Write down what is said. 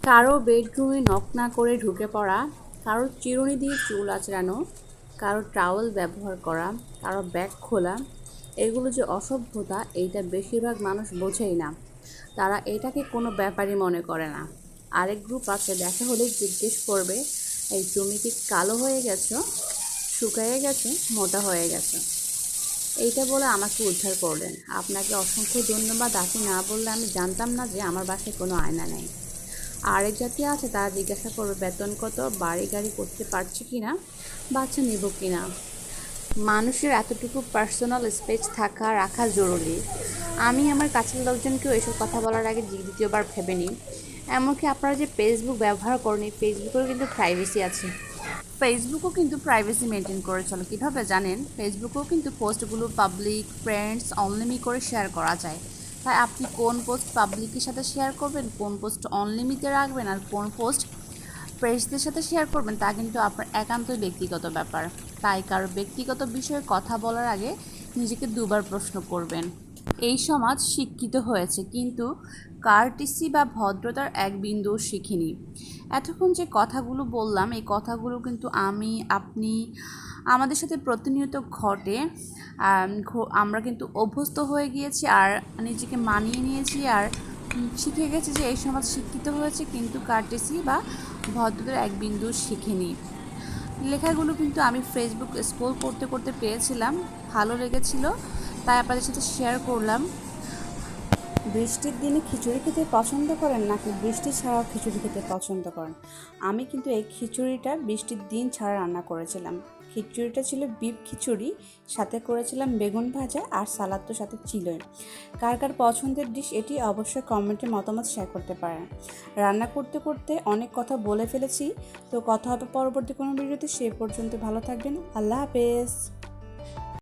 কারো বেডরুমে নক না করে ঢুকে পড়া, কারো চিরুনি দিয়ে চুল আঁচড়ানো, কারো টাওয়েল ব্যবহার করা, কারো ব্যাগ খোলা, এগুলো যে অসভ্যতা এইটা বেশিরভাগ মানুষ বোঝেই না। তারা এটাকে কোনো ব্যাপারই মনে করে না। আরেক গ্রুপ আছে দেখা হলেই জিজ্ঞেস করবে, এই তুমি কি কালো হয়ে গেছো, শুকিয়ে গেছো, মোটা হয়ে গেছো। এইটা বলে আমাকে উদ্ধার করলেন, আপনাকে অসংখ্য ধন্যবাদ। আপনি না বললে আমি জানতাম না যে আমার বাসায় কোনো আয়না নেই। আরেক জাতি আছে, তারা জিজ্ঞাসা করবে বেতন কত, বাড়ি গাড়ি করতে পারছি কি না, বাচ্চা নেব কি না। মানুষের এতটুকু পার্সোনাল স্পেস রাখা জরুরি। আমি আমার কাছের লোকজনকেও এসব কথা বলার আগে দ্বিতীয়বার ভেবে নিই। এমনকি আপনারা যে ফেসবুক ব্যবহার করেন, এই ফেসবুকেরও কিন্তু প্রাইভেসি আছে। ফেসবুকও কিন্তু প্রাইভেসি মেনটেন করে চলে। কীভাবে জানেন? ফেসবুকেও কিন্তু পোস্টগুলো পাবলিক, ফ্রেন্ডস, অনলিমি করে শেয়ার করা যায়। তাই আপনি কোন পোস্ট পাবলিকের সাথে শেয়ার করবেন, কোন পোস্ট অনলিমিতে রাখবেন, আর কোন পোস্ট ফ্রেন্ডসদের সাথে শেয়ার করবেন, তা কিন্তু আপনার একান্তই ব্যক্তিগত ব্যাপার। তাই কারো ব্যক্তিগত বিষয়ে কথা বলার আগে নিজেকে দুবার প্রশ্ন করবেন। এই সমাজ শিক্ষিত হয়েছে, কিন্তু কার্টিসি বা ভদ্রতার এক বিন্দুও শিখিনি। এতক্ষণ যে কথাগুলো বললাম, এই কথাগুলো কিন্তু আমি, আপনি, আমাদের সাথে প্রতিনিয়ত ঘটে। আমরা কিন্তু অভ্যস্ত হয়ে গিয়েছি আর নিজেকে মানিয়ে নিয়েছি, আর শিখে গেছি যে এই সমাজ শিক্ষিত হয়েছে, কিন্তু কার্টিসি বা ভদ্রতার এক বিন্দু শিখিনি। লেখাগুলো কিন্তু আমি ফেসবুক স্ক্রল করতে করতে পেয়েছিলাম, ভালো লেগেছিল, তাই আপনাদের সাথে শেয়ার করলাম। বৃষ্টির দিনে খিচুড়ি খেতে পছন্দ করেন, নাকি বৃষ্টি ছাড়াও খিচুড়ি খেতে পছন্দ করেন? আমি কিন্তু এই খিচুড়িটা বৃষ্টির দিন ছাড়া রান্না করেছিলাম। খিচুড়িটা ছিল বিফ খিচুড়ি, সাথে করেছিলাম বেগুন ভাজা, আর সালাদ তো সাথে ছিলই। কার কার পছন্দের ডিশ এটি অবশ্যই কমেন্টে মতামত শেয়ার করতে পারেন। রান্না করতে করতে অনেক কথা বলে ফেলেছি, তো কথা হবে পরবর্তী কোনো ভিডিওতে। সেই পর্যন্ত ভালো থাকবেন। আল্লাহ হাফেজ।